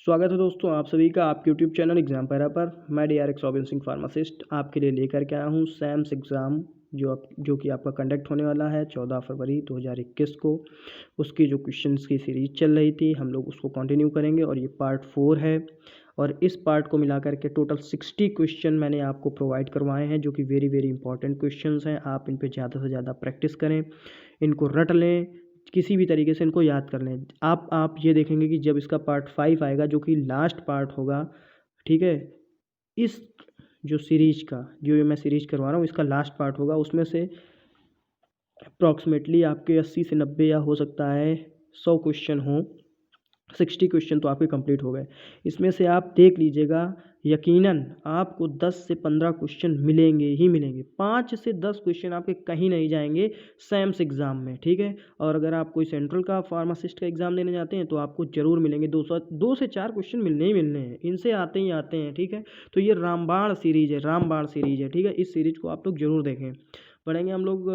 स्वागत है दोस्तों आप सभी का आपके यूट्यूब चैनल एग्जाम पैरा पर। मैं DRX रॉबिन सिंह फार्मासिस्ट आपके लिए लेकर के आया हूँ सैम्स एग्ज़ाम जो कि आपका कंडक्ट होने वाला है 14 फरवरी 2021 को। उसकी जो क्वेश्चंस की सीरीज चल रही थी हम लोग उसको कंटिन्यू करेंगे और ये पार्ट 4 है। और इस पार्ट को मिला करके टोटल 60 क्वेश्चन मैंने आपको प्रोवाइड करवाए हैं जो कि वेरी वेरी इंपॉर्टेंट क्वेश्चंस हैं। आप इन पर ज़्यादा से ज़्यादा प्रैक्टिस करें, इनको रट लें, किसी भी तरीके से इनको याद कर लें। आप ये देखेंगे कि जब इसका पार्ट 5 आएगा जो कि लास्ट पार्ट होगा, ठीक है, इस जो सीरीज का जो मैं सीरीज करवा रहा हूँ इसका लास्ट पार्ट होगा, उसमें से अप्रॉक्सीमेटली आपके 80 से 90 या हो सकता है 100 क्वेश्चन हों। 60 क्वेश्चन तो आपके कंप्लीट हो गए। इसमें से आप देख लीजिएगा यकीनन आपको 10 से 15 क्वेश्चन मिलेंगे ही मिलेंगे। 5 से 10 क्वेश्चन आपके कहीं नहीं जाएंगे सैम्स एग्ज़ाम में, ठीक है। और अगर आप कोई सेंट्रल का फार्मासिस्ट का एग्ज़ाम देने जाते हैं तो आपको ज़रूर मिलेंगे 2 से 4 क्वेश्चन मिलने ही मिलने हैं, इनसे आते ही आते हैं, ठीक है। तो ये रामबाण सीरीज है, ठीक है। इस सीरीज को आप लोग ज़रूर देखें। बढ़ेंगे हम लोग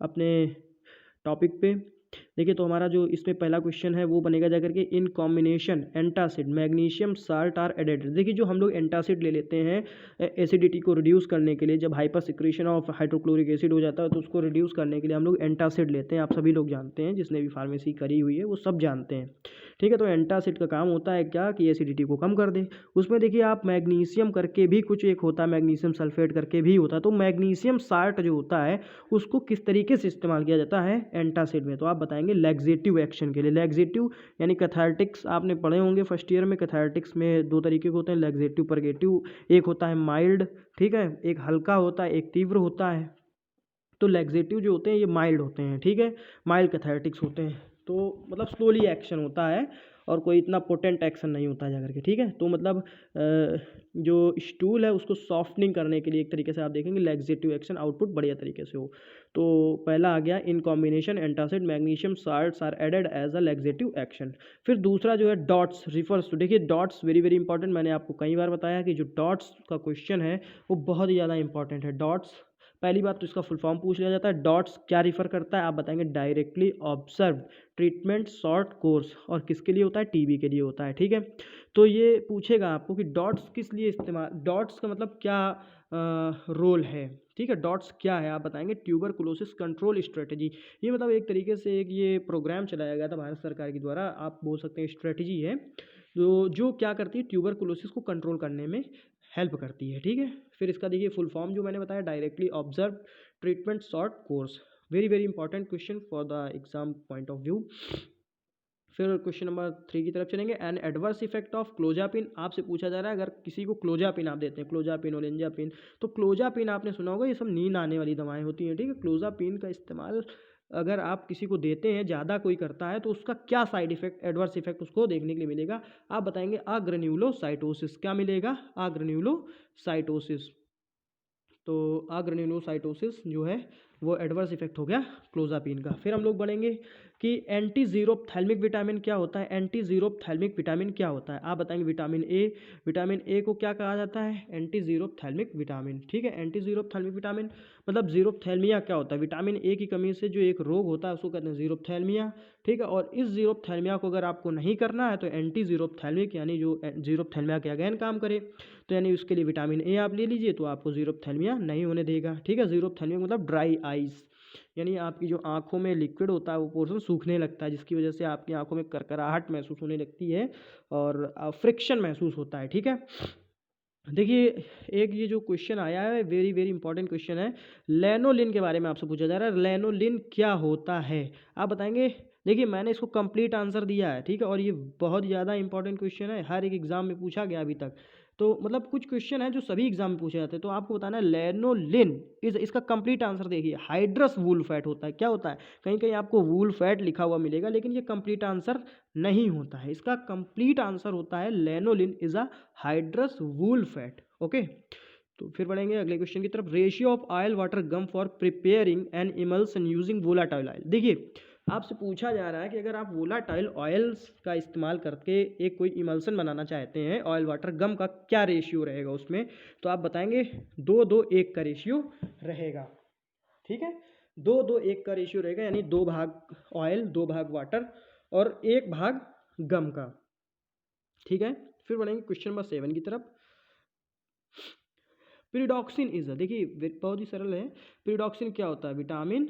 अपने टॉपिक पे। देखिए तो हमारा जो इसमें पहला क्वेश्चन है वो बनेगा जाकर के in combination antacid magnesium salt are added. देखिए जो हम लोग एंटासिड ले लेते हैं एसिडिटी को रिड्यूस करने के लिए, जब hyper secretion of hydrochloric acid हो जाता है तो उसको रिड्यूस करने के लिए हम लोग एंटासिड लेते हैं। आप सभी लोग जानते हैं, जिसने भी फार्मेसी करी हुई है वो सब जानते हैं, ठीक है। तो एंटासिड का काम होता है क्या कि एसिडिटी को कम कर दे। उसमें देखिए आप मैग्नीशियम करके भी कुछ एक होता है, मैग्नीशियम सल्फेट करके भी होता है। तो मैग्नीशियम साल्ट जो होता है उसको किस तरीके से इस्तेमाल किया जाता है एंटासिड में, तो आप बताएंगे लैक्सेटिव एक्शन के लिए। लैक्सेटिव यानी कैथार्टिक्स आपने पढ़े होंगे फर्स्ट ईयर में। कैथार्टिक्स में 2 तरीके के होते हैं, लैक्सेटिव परगेटिव। एक होता है माइल्ड, ठीक है, एक हल्का होता है, एक तीव्र होता है। तो लैक्सेटिव जो होते हैं ये माइल्ड होते हैं, ठीक है, माइल्ड कैथार्टिक्स होते हैं। तो मतलब स्लोली एक्शन होता है और कोई इतना पोटेंट एक्शन नहीं होता है जाकर के, ठीक है। तो मतलब जो स्टूल है उसको सॉफ्टनिंग करने के लिए एक तरीके से आप देखेंगे लैक्सेटिव एक्शन आउटपुट बढ़िया तरीके से हो। तो पहला आ गया in combination antacid magnesium salts are added as a laxative action. फिर दूसरा जो है डॉट्स रिफर्स टू, देखिए डॉट्स वेरी वेरी इंपॉर्टेंट। मैंने आपको कई बार बताया कि जो डॉट्स का क्वेश्चन है वो बहुत ही ज़्यादा इंपॉर्टेंट है। डॉट्स पहली बात तो इसका फुल फॉर्म पूछ लिया जाता है। डॉट्स क्या रिफर करता है आप बताएंगे directly observe treatment short course, और किसके लिए होता है, टीबी के लिए होता है, ठीक है। तो ये पूछेगा आपको कि डॉट्स किस लिए इस्तेमाल, डॉट्स का मतलब क्या रोल है, ठीक है। डॉट्स क्या है आप बताएंगे ट्यूबरकुलोसिस कंट्रोल स्ट्रेटजी। ये मतलब एक तरीके से एक ये प्रोग्राम चलाया गया था भारत सरकार के द्वारा, आप बोल सकते हैं स्ट्रेटजी है जो क्या करती है ट्यूबरकुलोसिस को कंट्रोल करने में हेल्प करती है, ठीक है। फिर इसका देखिए फुल फॉर्म जो मैंने बताया directly observe treatment short course. Very very important question for the exam point of view. फिर क्वेश्चन नंबर 3 की तरफ चलेंगे। An adverse effect of clozapine आपसे पूछा जा रहा है। अगर किसी को क्लोजापिन आप देते हैं, क्लोजापिन ओलेंजापिन, तो क्लोजापिन आपने सुना होगा ये सब नींद आने वाली दवाएं होती हैं, ठीक है। क्लोजापिन का इस्तेमाल अगर आप किसी को देते हैं, ज़्यादा कोई करता है, तो उसका क्या साइड इफेक्ट एडवर्स इफेक्ट उसको देखने के लिए मिलेगा आप बताएंगे अग्रन्यूलोसाइटोसिस। क्या मिलेगा, अग्रन्यूलोसाइटोसिस। तो अग्रन्यूलोसाइटोसिस जो है वो एडवर्स इफेक्ट हो गया क्लोजापिन का। फिर हम लोग बढ़ेंगे कि एंटी जीरोप्थैल्मिक विटामिन क्या होता है। एंटी जीरोप्थैल्मिक विटामिन क्या होता है आप बताएंगे विटामिन ए। विटामिन ए को क्या कहा जाता है, एंटी जीरोप्थैल्मिक विटामिन, ठीक है। एंटी जीरोप्थैल्मिक विटामिन मतलब जीरोप्थैल्मिया क्या होता है, विटामिन ए की कमी से जो एक रोग होता है उसको कहते हैं जीरोप्थैल्मिया, ठीक है। और इस जीरोप्थैल्मिया को अगर आपको नहीं करना है तो एंटी जीरोप्थैल्मिक यानी जो जीरोप्थैल्मिया के अगेन काम करे, तो यानी उसके लिए विटामिन ए आप ले लीजिए तो आपको जीरोप्थैल्मिया नहीं होने देगा, ठीक है। जीरोप्थैल्मिया मतलब ड्राई आइज, यानी आपकी जो आंखों में लिक्विड होता है वो पोर्शन सूखने लगता है, जिसकी वजह से आपकी आंखों में करकराहट महसूस होने लगती है और फ्रिक्शन महसूस होता है, ठीक है। देखिए एक ये जो क्वेश्चन आया है वेरी वेरी इंपॉर्टेंट क्वेश्चन है, लैनोलिन के बारे में आपसे पूछा जा रहा है। लैनोलिन क्या होता है आप बताएंगे। देखिए मैंने इसको कंप्लीट आंसर दिया है, ठीक है, और ये बहुत ज़्यादा इंपॉर्टेंट क्वेश्चन है, हर एक एग्जाम में पूछा गया अभी तक। तो मतलब कुछ क्वेश्चन है जो सभी एग्जाम में पूछे जाते हैं, तो आपको बताना है लैनोलिन इसका कंप्लीट आंसर देखिए हाइड्रस वूल फैट होता है। क्या होता है, कहीं कहीं आपको वूल फैट लिखा हुआ मिलेगा लेकिन ये कंप्लीट आंसर नहीं होता है। इसका कंप्लीट आंसर होता है lanolin is a hydrous wool fat, okay. तो फिर बढ़ेंगे अगले क्वेश्चन की तरफ। Ratio of oil water gum for preparing an emulsion using volatile oil. देखिए आपसे पूछा जा रहा है कि अगर आप वोलाटाइल ऑयल्स का इस्तेमाल करके एक कोई इमल्सन बनाना चाहते हैं ऑयल वाटर गम का, क्या रेशियो रहेगा उसमें, तो आप बताएंगे 2:1 का रेशियो रहेगा, ठीक है। 2:1 का रेशियो रहेगा, यानी 2 भाग ऑयल 2 भाग वाटर और 1 भाग गम का, ठीक है। फिर बढ़ेंगे क्वेश्चन नंबर 7 की तरफ। पिरिडॉक्सिन इज, देखिए बहुत ही सरल है। पिरिडॉक्सिन क्या होता है? विटामिन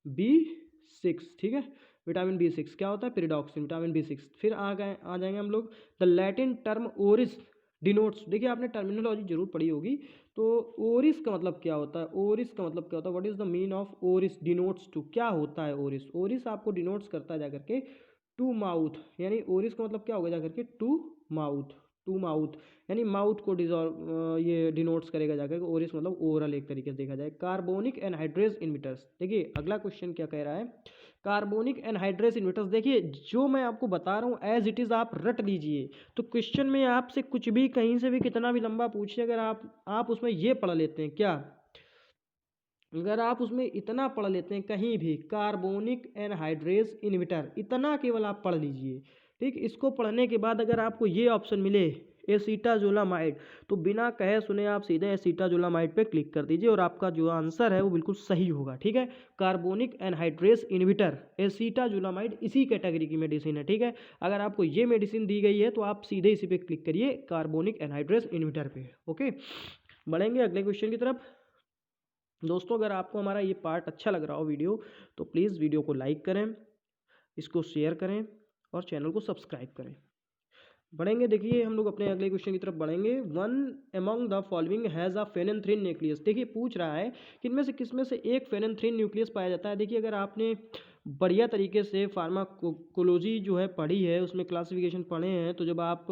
B6, ठीक है, विटामिन B6 क्या होता है? पिरिडॉक्सिन, विटामिन B6। फिर आ जाएंगे हम लोग, द लैटिन टर्म ओरिस डिनोट्स, देखिए आपने टर्मिनोलॉजी जरूर पढ़ी होगी। तो ओरिस का मतलब क्या होता है? ओरिस का मतलब क्या होता है? What is the mean of oris? Denotes to, क्या होता है ओरिस? ओरिस आपको डिनोट्स करता है जाकर के टू माउथ, यानी ओरिस का मतलब क्या होगा जाकर के? टू माउथ, टू माउथ, यानी माउथ को डिजॉल्व ये डिनोट्स करेगा जाकर, ओरिस मतलब ओरल एक तरीके से देखा जाए। कार्बोनिक एनहाइड्रेस इन्विटर्स, देखिए अगला क्वेश्चन क्या कह रहा है? कार्बोनिक एनहाइड्रेस इन्विटर्स, देखिए जो मैं आपको बता रहा हूँ एज इट इज़ आप रट लीजिए। तो क्वेश्चन में आपसे कुछ भी कहीं से भी कितना भी लंबा पूछे, अगर आप उसमें ये पढ़ लेते हैं क्या, अगर आप उसमें इतना पढ़ लेते हैं कहीं भी, कार्बोनिक एनहाइड्रेस इन्विटर, इतना केवल आप पढ़ लीजिए, ठीक। इसको पढ़ने के बाद अगर आपको ये ऑप्शन मिले एसीटाजोलामाइड, तो बिना कहे सुने आप सीधे एसीटाजोलामाइड पे क्लिक कर दीजिए और आपका जो आंसर है वो बिल्कुल सही होगा, ठीक है। कार्बोनिक एनहाइड्रेस इन्विटर एसीटाजोलामाइड इसी कैटेगरी की मेडिसिन है, ठीक है। अगर आपको ये मेडिसिन दी गई है तो आप सीधे इसी पे क्लिक करिए, कार्बोनिक एनहाइड्रेस इन्विटर पे, ओके। बढ़ेंगे अगले क्वेश्चन की तरफ। दोस्तों अगर आपको हमारा ये पार्ट अच्छा लग रहा हो वीडियो, तो प्लीज़ वीडियो को लाइक करें, इसको शेयर करें और चैनल को सब्सक्राइब करें। बढ़ेंगे, देखिए हम लोग अपने अगले क्वेश्चन की तरफ बढ़ेंगे। One among the following has a phenanthrene nucleus, देखिए पूछ रहा है कि इनमें से किसमें से एक फेनेंथ्रीन न्यूक्लियस पाया जाता है। देखिए अगर आपने बढ़िया तरीके से फार्माकोलॉजी जो है पढ़ी है, उसमें क्लासिफिकेशन पढ़े हैं, तो जब आप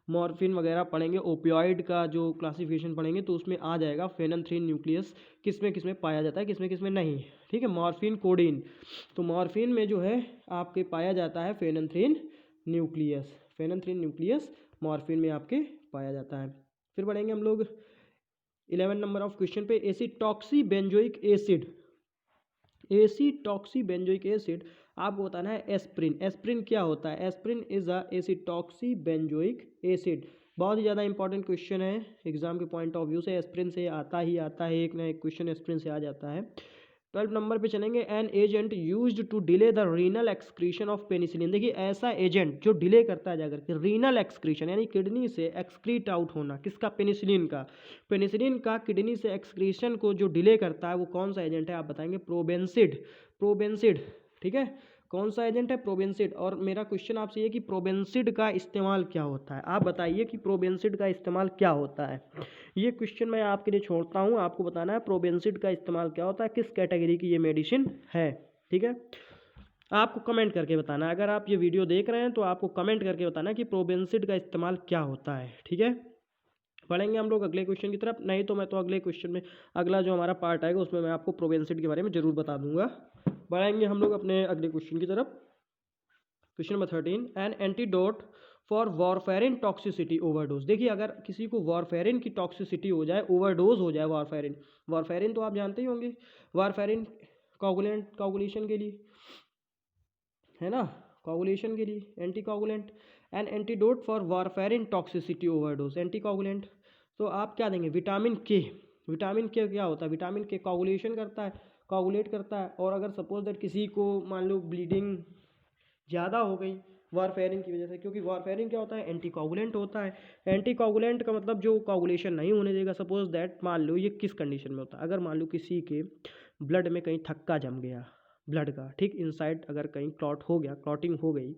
मॉर्फिन वगैरह पढ़ेंगे, ओपियोइड का जो क्लासिफिकेशन पढ़ेंगे, तो उसमें आ जाएगा फेनेंथ्रीन न्यूक्लियस किसमें किसमें पाया जाता है, किसमें किसमें नहीं, ठीक है। मॉर्फिन, कोडीन, तो मॉर्फिन में जो है आपके पाया जाता है phenanthrene nucleus, phenanthrene nucleus morphine में आपके पाया जाता है। फिर बढ़ेंगे हम लोग 11 नंबर ऑफ क्वेश्चन पे, acetoxy benzoic acid, acetoxy benzoic acid आपको बताना है एस्प्रिन। एस्प्रिन क्या होता है? Aspirin is a acetoxy benzoic acid, बहुत ही ज़्यादा इंपॉर्टेंट क्वेश्चन है एग्जाम के पॉइंट ऑफ व्यू से, एस्प्रिन से आता ही आता है, एक ना एक क्वेश्चन एस्प्रिन से आ जाता है। 12 नंबर पे चलेंगे, an agent used to delay the renal excretion of penicillin, देखिए ऐसा एजेंट जो डिले करता है जाकर के रीनल एक्सक्रीशन, यानी किडनी से एक्सक्रीट आउट होना, किसका? पेनिसिलिन का, पेनिसिलिन का किडनी से एक्सक्रीशन को जो डिले करता है वो कौन सा एजेंट है? आप बताएंगे प्रोबेंसिड, प्रोबेंसिड, ठीक है। कौन सा एजेंट है? प्रोबेंसिड। और मेरा क्वेश्चन आपसे ये कि प्रोबेंसिड का इस्तेमाल क्या होता है, आप बताइए कि प्रोबेंसिड का इस्तेमाल क्या होता है। ये क्वेश्चन मैं आपके लिए छोड़ता हूँ, आपको बताना है प्रोबेंसिड का इस्तेमाल क्या होता है, किस कैटेगरी की ये मेडिसिन है, ठीक है। आपको कमेंट करके बताना है, अगर आप ये वीडियो देख रहे हैं तो आपको कमेंट करके बताना है कि प्रोबेंसिड का इस्तेमाल क्या होता है, ठीक है। पढ़ेंगे हम लोग अगले क्वेश्चन की तरफ, नहीं तो मैं तो अगले क्वेश्चन में, अगला जो हमारा पार्ट आएगा उसमें मैं आपको प्रोबेंसिड के बारे में जरूर बता दूंगा। बढ़ाएंगे हम लोग अपने अगले क्वेश्चन की तरफ। Question number 13, an antidote for warfarin toxicity overdose, देखिए अगर किसी को वॉरफेरिन की टॉक्सिसिटी हो जाए, ओवरडोज हो जाए वॉरफेरिन, वॉरफेरिन तो आप जानते ही होंगे, वॉरफेरिन कोगुलेंट, कोगुलेशन के लिए है ना, कोगुलेशन के लिए anti coagulant, an antidote for warfarin toxicity overdose, anti coagulant, तो आप क्या देंगे? विटामिन के, विटामिन के क्या होता है? विटामिन के कोगुलेशन करता है, कोगुलेट करता है, और अगर सपोज दैट किसी को मान लो ब्लीडिंग ज़्यादा हो गई वारफेरिन की वजह से, क्योंकि वारफेरिन क्या होता है? एंटी कोगुलेंट होता है। एंटी कोगुलेंट का मतलब जो कोगुलेशन नहीं होने देगा। सपोज दैट मान लो ये किस कंडीशन में होता है, अगर मान लो किसी के ब्लड में कहीं थक्का जम गया ब्लड का, ठीक, इनसाइड अगर कहीं क्लॉट हो गया, क्लॉटिंग हो गई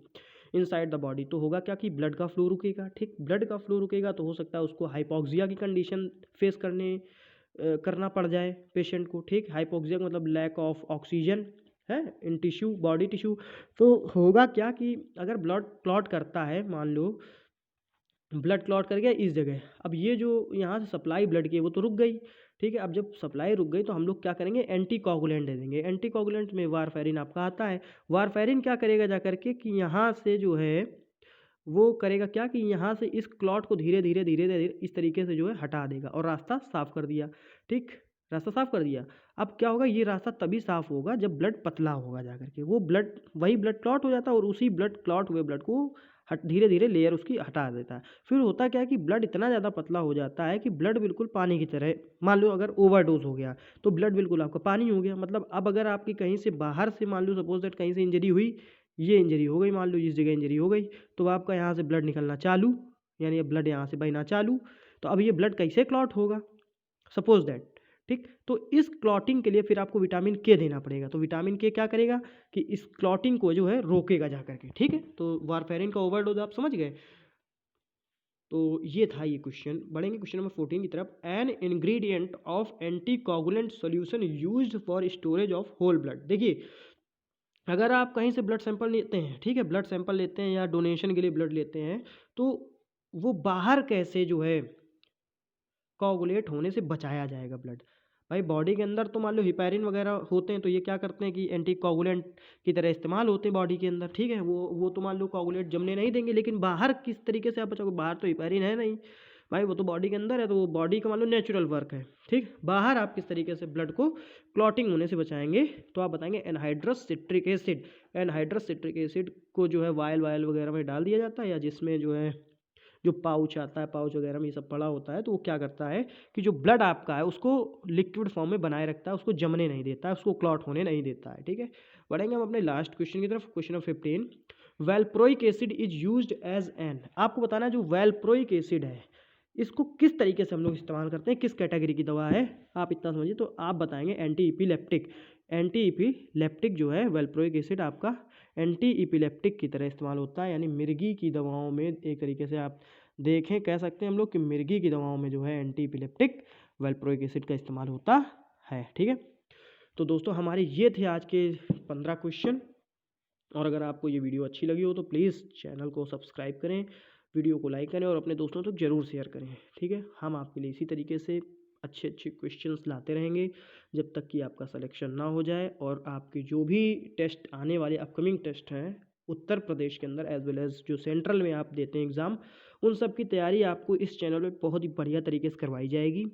इनसाइड द बॉडी, तो होगा क्या कि ब्लड का फ्लो रुकेगा, ठीक, ब्लड का फ्लो रुकेगा तो हो सकता है उसको हाइपोक्सिया की कंडीशन फेस करना पड़ जाए पेशेंट को, ठीक। हाइपोक्सिया का मतलब लैक ऑफ ऑक्सीजन है इन टिश्यू, बॉडी टिश्यू। तो होगा क्या कि अगर ब्लड क्लॉट करता है, मान लो ब्लड क्लॉट कर गया इस जगह, अब ये जो यहाँ से सप्लाई ब्लड की है वो तो रुक गई, ठीक है। अब जब सप्लाई रुक गई तो हम लोग क्या करेंगे? एंटी कोगुलेंट दे देंगे। एंटी कोगुलेंट में वारफेरिन आपका आता है। वारफेरिन क्या करेगा जा करके कि यहाँ से जो है वो करेगा क्या कि यहाँ से इस क्लॉट को धीरे धीरे धीरे धीरे इस तरीके से जो है हटा देगा और रास्ता साफ कर दिया, ठीक, रास्ता साफ कर दिया। अब क्या होगा? ये रास्ता तभी साफ होगा जब ब्लड पतला होगा जा करके, वो ब्लड वही ब्लड क्लॉट हो जाता है और उसी ब्लड क्लॉट हुए ब्लड को धीरे धीरे लेयर उसकी हटा देता है। फिर होता क्या है कि ब्लड इतना ज़्यादा पतला हो जाता है कि ब्लड बिल्कुल पानी की तरह, मान लो अगर ओवरडोज हो गया तो ब्लड बिल्कुल आपका पानी हो गया। मतलब अब अगर आपकी कहीं से बाहर से मान लो सपोज दैट कहीं से इंजरी हुई, ये इंजरी हो गई, मान लो इस जगह इंजरी हो गई, तो आपका यहाँ से ब्लड निकलना चालू, यानी ये ब्लड यहाँ से बहना चालू, तो अब ये ब्लड कैसे क्लॉट होगा, सपोज दैट, ठीक। तो इस क्लॉटिंग के लिए फिर आपको विटामिन के देना पड़ेगा। तो विटामिन के क्या करेगा कि इस क्लॉटिंग को जो है रोकेगा जा करके, ठीक है। तो वारफेरिन का ओवरडोज आप समझ गए। तो ये था ये क्वेश्चन। बढ़ेंगे क्वेश्चन नंबर 14 की तरफ। An ingredient of anticoagulant solution used for storage of whole blood. देखिए, अगर आप कहीं से ब्लड सैंपल लेते हैं, ठीक है, ब्लड सैंपल लेते हैं या डोनेशन के लिए ब्लड लेते हैं, तो वो बाहर कैसे जो है कोगुलेट होने से बचाया जाएगा ब्लड। भाई बॉडी के अंदर तो मान लो हिपैरिन वगैरह होते हैं, तो ये क्या करते हैं कि एंटी कोगुलेंट की तरह इस्तेमाल होते हैं बॉडी के अंदर, ठीक है। वो तो मान लो कोगुलेट जमने नहीं देंगे, लेकिन बाहर किस तरीके से आप बचाओगे, बाहर तो हिपैरिन है नहीं भाई, वो तो बॉडी के अंदर है, तो वो बॉडी का मान लो नेचुरल वर्क है, ठीक। बाहर आप किस तरीके से ब्लड को क्लॉटिंग होने से बचाएंगे, तो आप बताएंगे anhydrous citric acid. Anhydrous citric acid को जो है वायल वगैरह में डाल दिया जाता है, या जिसमें जो है जो पाउच आता है, पाउच वगैरह में ये सब पड़ा होता है, तो वो क्या करता है कि जो ब्लड आपका है उसको लिक्विड फॉर्म में बनाए रखता है, उसको जमने नहीं देता है, उसको क्लॉट होने नहीं देता है, ठीक है। बढ़ेंगे हम अपने लास्ट क्वेश्चन की तरफ। Question number 15। Valproic acid is used as an. आपको बताना है जो वेलप्रोइक एसिड है इसको किस तरीके से हम लोग इस्तेमाल करते हैं, किस कैटेगरी की दवा है, आप इतना समझिए। तो आप बताएंगे एंटी इपिलेप्टिक। एंटी इपिलेप्टिक जो है वेलप्रोइक एसिड आपका एंटी इपिलेप्टिक की तरह इस्तेमाल होता है, यानी मिर्गी की दवाओं में एक तरीके से आप देखें, कह सकते हैं हम लोग कि मिर्गी की दवाओं में जो है एंटी इपिलेप्टिक वेलप्रोइक एसिड का इस्तेमाल होता है, ठीक है। तो दोस्तों हमारे ये थे आज के 15 क्वेश्चन, और अगर आपको ये वीडियो अच्छी लगी हो तो प्लीज़ चैनल को सब्सक्राइब करें, वीडियो को लाइक करें और अपने दोस्तों तक जरूर शेयर करें, ठीक है। हम आपके लिए इसी तरीके से अच्छे अच्छे क्वेश्चंस लाते रहेंगे जब तक कि आपका सिलेक्शन ना हो जाए, और आपके जो भी टेस्ट आने वाले अपकमिंग टेस्ट हैं उत्तर प्रदेश के अंदर एज वेल एज जो सेंट्रल में आप देते हैं एग्ज़ाम, उन सब की तैयारी आपको इस चैनल में बहुत ही बढ़िया तरीके से करवाई जाएगी।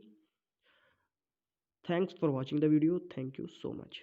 Thanks for watching the video, thank you so much.